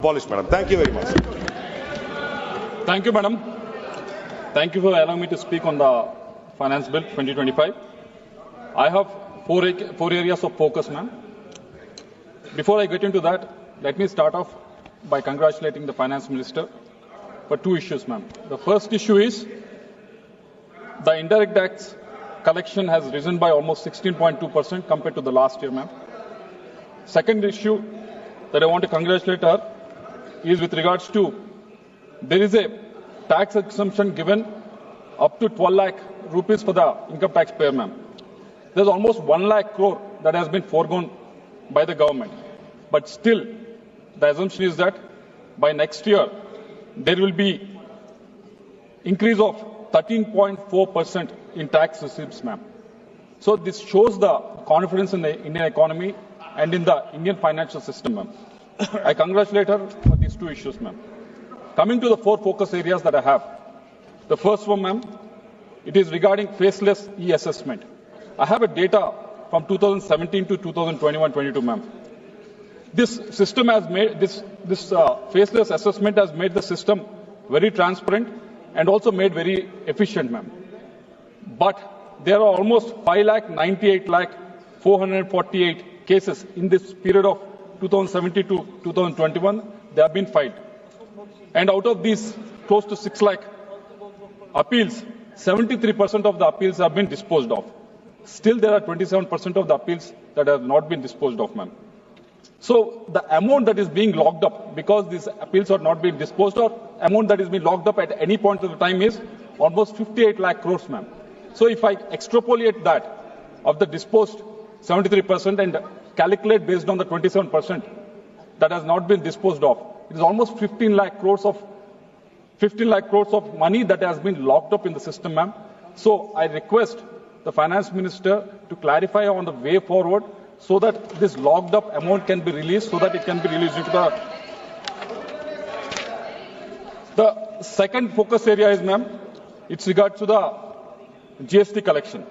Abolished, madam. Thank you very much. Thank you, madam. Thank you for allowing me to speak on the Finance Bill 2025. I have four areas of focus, ma'am. Before I get into that, let me start off by congratulating the Finance Minister for two issues, ma'am. The first issue is the indirect tax collection has risen by almost 16.2% compared to the last year, ma'am. Second issue that I want to congratulate her is with regards to there is a tax exemption given up to 12 lakh rupees for the income tax payer, ma'am. There's almost 1 lakh crore that has been foregone by the government. But still, the assumption is that by next year, there will be increase of 13.4% in tax receipts, ma'am. So this shows the confidence in the Indian economy and in the Indian financial system, ma'am. I congratulate her for these two issues, ma'am. Coming to the four focus areas that I have. The first one, ma'am, it is regarding faceless e-assessment. I have a data from 2017 to 2021-22, ma'am. This system has made this faceless assessment has made the system very transparent and also made very efficient, ma'am. But there are almost 5,98,448 cases in this period of 2017 to 2021, they have been filed. And out of these close to 6 lakh appeals, 73% of the appeals have been disposed of. Still, there are 27% of the appeals that have not been disposed of, ma'am. So the amount that is being locked up, because these appeals are not being disposed of, amount that is being locked up at any point of the time is almost 58 lakh crores, ma'am. So if I extrapolate that of the disposed 73% and calculate based on the 27% that has not been disposed of, it is almost 15 lakh crores of money that has been locked up in the system, ma'am. So I request the Finance Minister to clarify on the way forward so that this locked up amount can be released, so that it can be released into the second focus area is, ma'am, it's regard to the GST collection.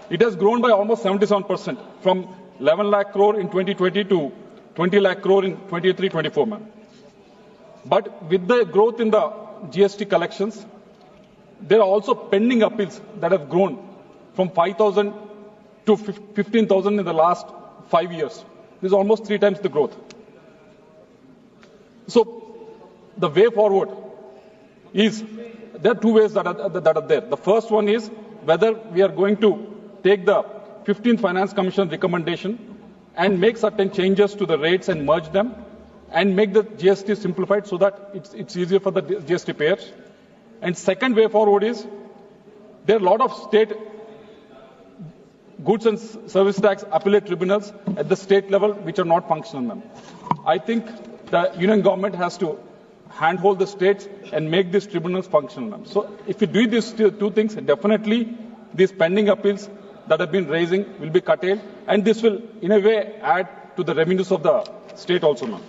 It has grown by almost 77% from 11 lakh crore in 2020 to 20 lakh crore in 23-24, ma'am. But with the growth in the GST collections, there are also pending appeals that have grown from 5,000 to 15,000 in the last 5 years. This is almost 3 times the growth. So the way forward is, there are 2 ways that are there. The first one is whether we are going to take the 15th Finance Commission recommendation and make certain changes to the rates and merge them and make the GST simplified so that it's easier for the GST payers. And second way forward is, there are a lot of state goods and service tax appellate tribunals at the state level which are not functional, ma'am. I think the union government has to handhold the states and make these tribunals functional, ma'am. So if you do these 2 things, definitely these pending appeals that have been raising will be curtailed, and this will in a way add to the revenues of the state also, ma'am.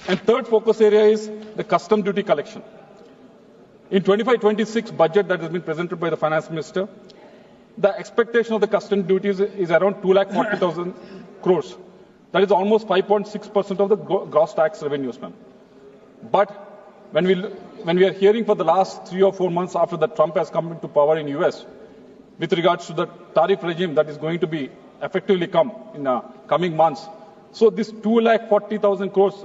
And third focus area is the custom duty collection. In 25-26 budget that has been presented by the Finance Minister, the expectation of the custom duties is around 2,40,000 crores. That is almost 5.6% of the gross tax revenues, ma'am. But when we are hearing for the last 3 or 4 months after that Trump has come into power in US, with regards to the tariff regime that is going to be effectively come in coming months. So this 2,40,000 crores,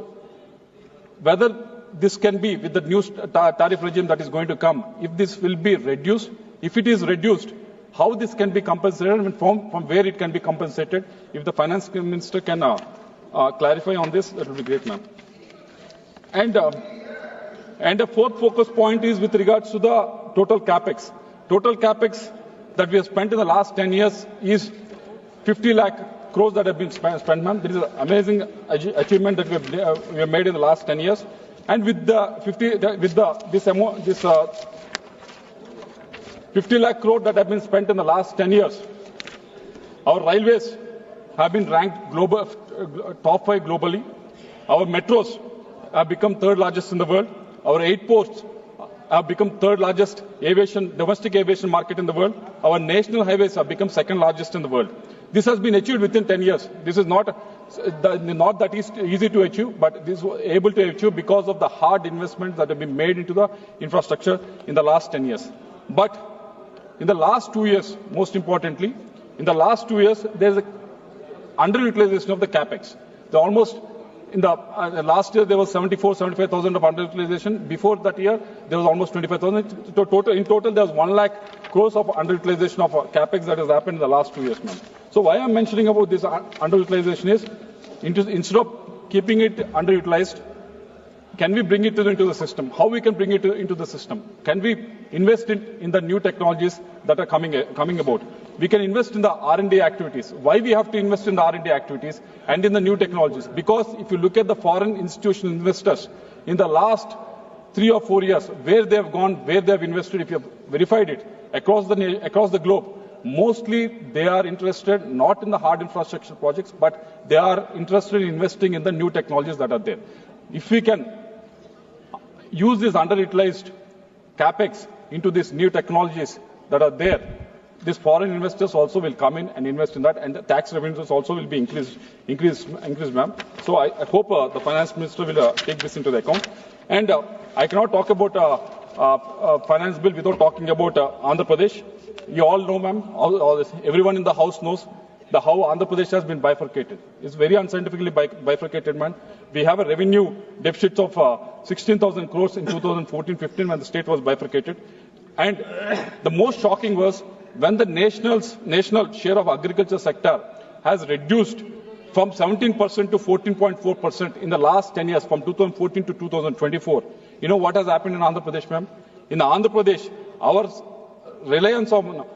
whether this can be with the new tariff regime that is going to come, if this will be reduced, if it is reduced, how this can be compensated and from where it can be compensated. If the Finance Minister can clarify on this, that would be great, ma'am. And the fourth focus point is with regards to the total Capex. Total Capex that we have spent in the last 10 years is 50 lakh crores that have been spent, ma'am. This is an amazing achievement that we have made in the last 10 years. And with the 50 lakh crore that have been spent in the last 10 years, our railways have been ranked top 5 globally. Our metros have become 3rd largest in the world. Our airports have become 3rd largest domestic aviation market in the world. Our national highways have become 2nd largest in the world. This has been achieved within 10 years. This is not not that is easy to achieve, but this was able to achieve because of the hard investments that have been made into the infrastructure in the last 10 years. But in the last 2 years, most importantly, in the last 2 years, there's an underutilization of the Capex. In the last year, there was 75,000 of underutilization. Before that year, there was almost 25,000. In total, there was 1 lakh crores of underutilization of Capex that has happened in the last 2 years, ma'am. So why I'm mentioning about this underutilization is, instead of keeping it underutilized, can we bring it into the system? How we can bring it into the system? Can we invest in the new technologies that are coming about? We can invest in the R&D activities. Why we have to invest in the R&D activities and in the new technologies? Because if you look at the foreign institutional investors in the last 3 or 4 years, where they have gone, where they have invested, if you have verified it across the globe, mostly they are interested not in the hard infrastructure projects, but they are interested in investing in the new technologies that are there. If we can use this underutilized Capex into these new technologies that are there, these foreign investors also will come in and invest in that, and the tax revenues also will be increased, ma'am. So I hope the finance minister will take this into the account. And I cannot talk about finance bill without talking about Andhra Pradesh. You all know, ma'am, everyone in the house knows how Andhra Pradesh has been bifurcated. It's very unscientifically bifurcated, man. We have a revenue deficit of 16,000 crores in 2014-15 when the state was bifurcated. And the most shocking was when the national share of agriculture sector has reduced from 17% to 14.4% in the last 10 years, from 2014 to 2024. You know what has happened in Andhra Pradesh, ma'am? In Andhra Pradesh, our reliance on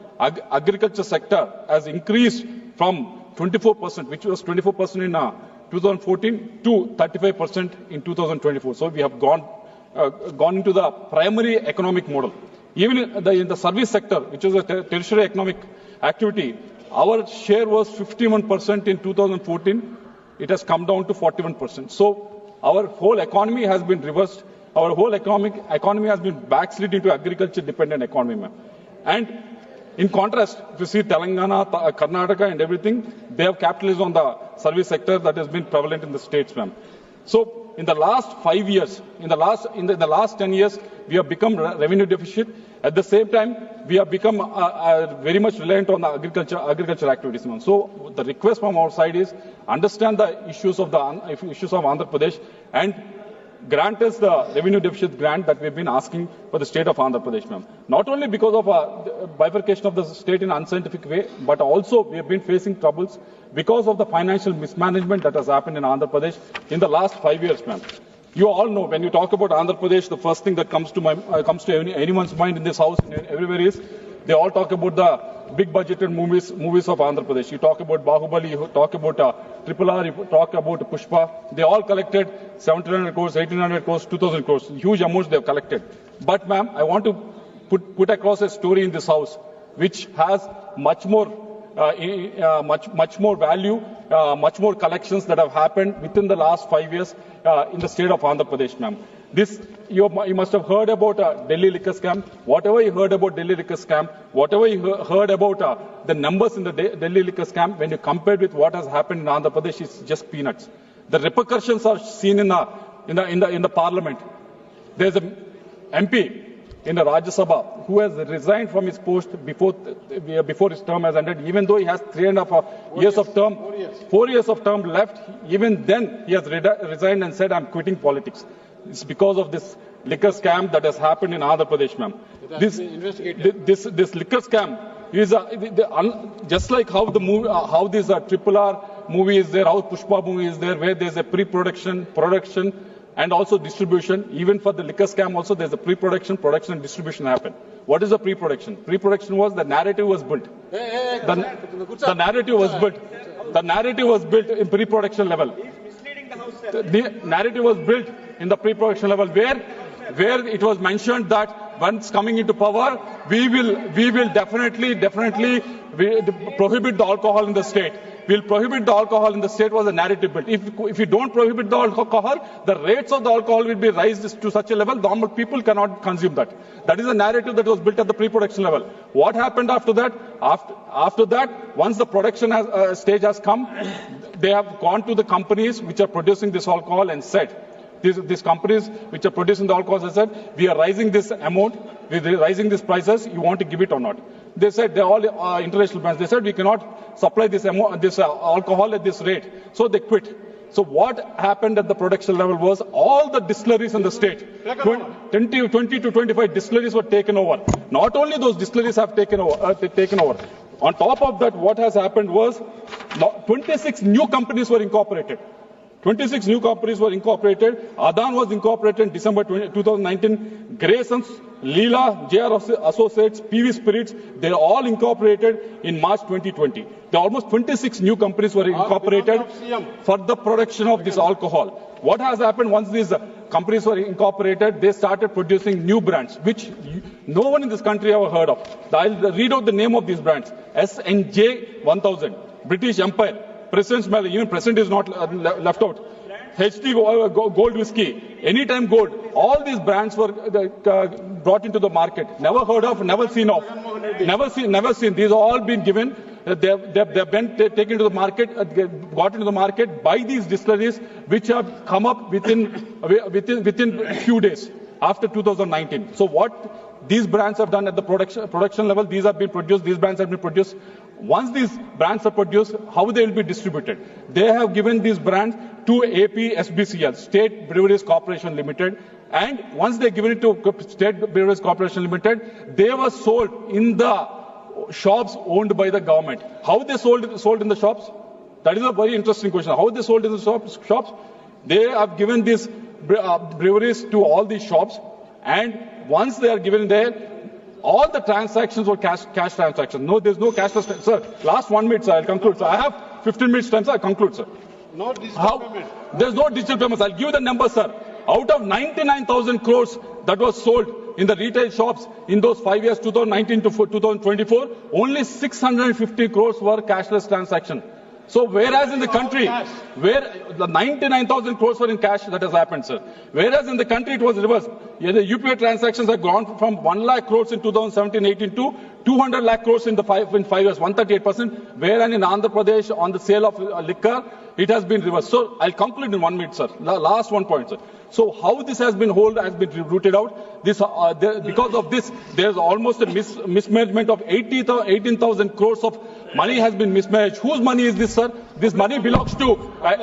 agriculture sector has increased from 24%, which was 24% in 2014, to 35% in 2024. So we have gone into the primary economic model. Even in the service sector, which is a tertiary economic activity, our share was 51% in 2014. It has come down to 41%. So our whole economy has been reversed. Our whole economy has been backslid into agriculture-dependent economy, ma'am. And in contrast, if you see Telangana, Karnataka and everything, they have capitalized on the service sector that has been prevalent in the states, ma'am. So in the last 5 years, in the last 10 years, we have become revenue deficit. At the same time, we have become very much reliant on the agriculture activities, ma'am. So the request from our side is understand the issues of Andhra Pradesh and grant us the revenue deficit grant that we've been asking for the state of Andhra Pradesh, ma'am. Not only because of bifurcation of the state in an unscientific way, but also we have been facing troubles because of the financial mismanagement that has happened in Andhra Pradesh in the last 5 years, ma'am. You all know when you talk about Andhra Pradesh, the first thing that comes to anyone's mind in this house and everywhere is they all talk about the big budgeted movies of Andhra Pradesh. You talk about Bahubali, you talk about RRR, you talk about Pushpa. They all collected 1,700 crores, 1,800 crores, 2,000 crores. Huge amounts they have collected. But ma'am, I want to put across a story in this house which has much more value, much more collections that have happened within the last 5 years in the state of Andhra Pradesh, ma'am. You must have heard about Delhi liquor scam. Whatever you heard about Delhi liquor scam, whatever you heard about the numbers in the Delhi liquor scam, when you compare with what has happened in Andhra Pradesh, it's just peanuts. The repercussions are seen in the parliament. There's an MP in the Rajya Sabha who has resigned from his post before his term has ended, even though he has 3.5 years of term, 4 years of term left. Even then, he has resigned and said, "I'm quitting politics." It's because of this liquor scam that has happened in Andhra Pradesh, ma'am. This liquor scam is just like how the movie, how this RRR movie is there, how Pushpa movie is there, where there's a pre-production, production, and also distribution. Even for the liquor scam also, there's a pre-production, production, and distribution happen. What is the pre-production? Pre-production was the narrative was built. The narrative was built. The narrative was built in pre-production level. The narrative was built in the pre-production level where it was mentioned that once coming into power, we will definitely prohibit the alcohol in the state. we'll prohibit the alcohol in the state was a narrative built. If you don't prohibit the alcohol, the rates of the alcohol will be raised to such a level normal people cannot consume that. That is a narrative that was built at the pre-production level. What happened after that? After that, once the production stage has come, they have gone to the companies which are producing this alcohol and said, these companies which are producing the alcohol have said, we are raising this amount, we are raising these prices, you want to give it or not? They said, they're all international brands, they said we cannot supply this alcohol at this rate. So they quit. So what happened at the production level was all the distilleries in the state, 20 to 25 distilleries were taken over. Not only those distilleries have taken over. On top of that, what has happened was 26 new companies were incorporated. 26 new companies were incorporated. Adan was incorporated in December 2019. Graysons, Leela, JR Associates, PV Spirits, they're all incorporated in March 2020. There are almost 26 new companies were incorporated for the production of this alcohol. What has happened once these companies were incorporated, they started producing new brands, which no one in this country ever heard of. I'll read out the name of these brands. SNJ 1000, British Empire, President's Smell, even President is not left out. HD Gold Whiskey, Anytime Gold, all these brands were brought into the market. Never heard of, never seen of. Never seen. These are all been given. They've been taken to the market, got into the market by these distilleries, which have come up within a few days after 2019. So what these brands have done at the production level, these have been produced, these brands have been produced. Once these brands are produced, how they will be distributed? They have given these brands to APSBCL, State Breweries Corporation Limited, and once they given it to State Breweries Corporation Limited, they were sold in the shops owned by the government. How they sold in the shops? That is a very interesting question. How they sold in the shops? They have given these breweries to all these shops, and once they are given there, all the transactions were cash transactions. No, there's no cashless. Sir, last 1 minute, sir, I'll conclude. Sir, I have 15 minutes time, sir, I'll conclude, sir. No digital payment. There's no digital payments. I'll give you the number, sir. Out of 99,000 crores that was sold in the retail shops in those 5 years, 2019 to 2024, only 650 crores were cashless transactions. So whereas in the country, where the 99,000 crores were in cash, that has happened, sir. Whereas in the country it was reversed. Yeah, the UPI transactions have gone from 1 lakh crores in 2017-18 to 200 lakh crores in 5 years, 138%. Whereas in Andhra Pradesh on the sale of liquor, it has been reversed. So I'll conclude in 1 minute, sir. Last 1 point, sir. So how this has been rooted out? Because of this, there's almost a mismanagement of 18,000 crores of money has been mismanaged. Whose money is this, sir? This money belongs to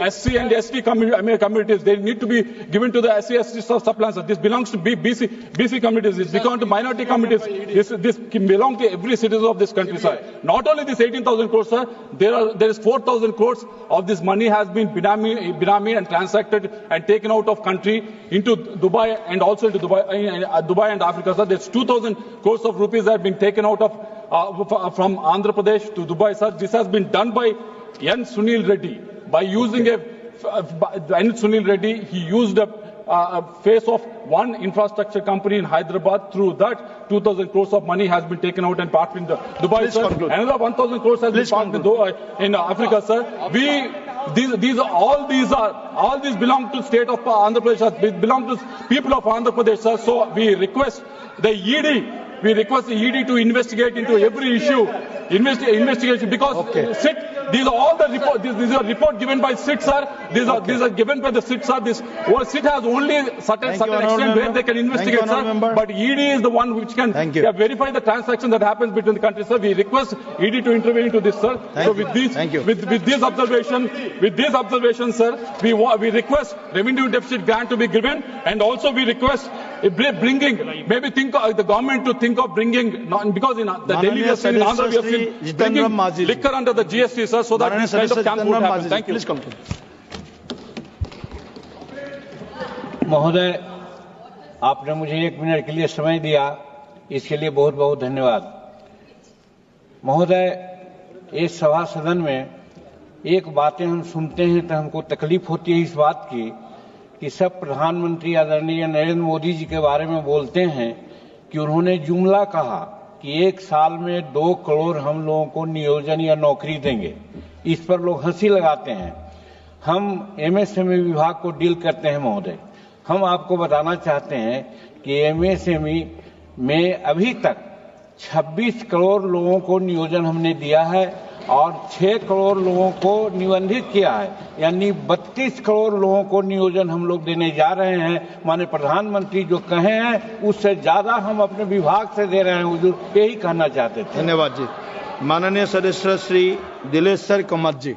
SC and ST communities. They need to be given to the SC, ST suppliers. This belongs to BC communities. This belongs to minority communities. This belongs to every citizen of this country, sir. Not only this 18,000 crores, sir. There is 4,000 crores of this money has been binami and transacted and taken out of country into Dubai and also into Dubai and Africa, sir. There's 2,000 crores of rupees that have been taken out of from Andhra Pradesh to Dubai, sir. This has been done by N. Sunil Reddy. By using N. Sunil Reddy, he used a face of one infrastructure company in Hyderabad. Through that, 2,000 crores of money has been taken out and parked in Dubai, sir. Another 1,000 crores has been parked in Africa, sir. All these belong to state of Andhra Pradesh, belong to people of Andhra Pradesh, sir. So we request the ED. We request the ED to investigate into every issue, investigation, because these are all the report. These are report given by SIT, sir. These are given by the SIT, sir. SIT has only certain extent where they can investigate, sir. But ED is the one which can verify the transaction that happens between the countries, sir. We request ED to intervene into this, sir. So with this observation, sir, we request revenue deficit grant to be given, and also we request the government to think of bringing, because in the Delhi we have seen, in Andhra we have seen bringing liquor under the GST, sir, so that this kind of camp would happen. Thank you. महोदय, आपने मुझे 1 minute के लिए समय दिया, इसके लिए बहुत बहुत धन्यवाद। महोदय, इस सभा सदन में एक बातें हम सुनते हैं तो हमको तकलीफ होती है इस बात की कि सब प्रधानमंत्री आदरणीय नरेंद्र मोदी जी के बारे में बोलते हैं कि उन्होंने जुमला कहा कि एक साल में 2 करोड़ हम लोगों को नियोजन या नौकरी देंगे। इस पर लोग हंसी लगाते हैं। हम एमएसएमई विभाग को डील करते हैं महोदय। हम आपको बताना चाहते हैं कि एमएसएमई में अभी तक 26 करोड़ लोगों को नियोजन हमने दिया है और 6 करोड़ लोगों को निबंधित किया है, यानी 32 करोड़ लोगों को नियोजन हम लोग देने जा रहे हैं। माननीय प्रधानमंत्री जो कहे हैं उससे ज्यादा हम अपने विभाग से दे रहे हैं हुजूर, यही कहना चाहते थे। धन्यवाद जी। माननीय सदस्य श्री दिलेश सर कमत जी।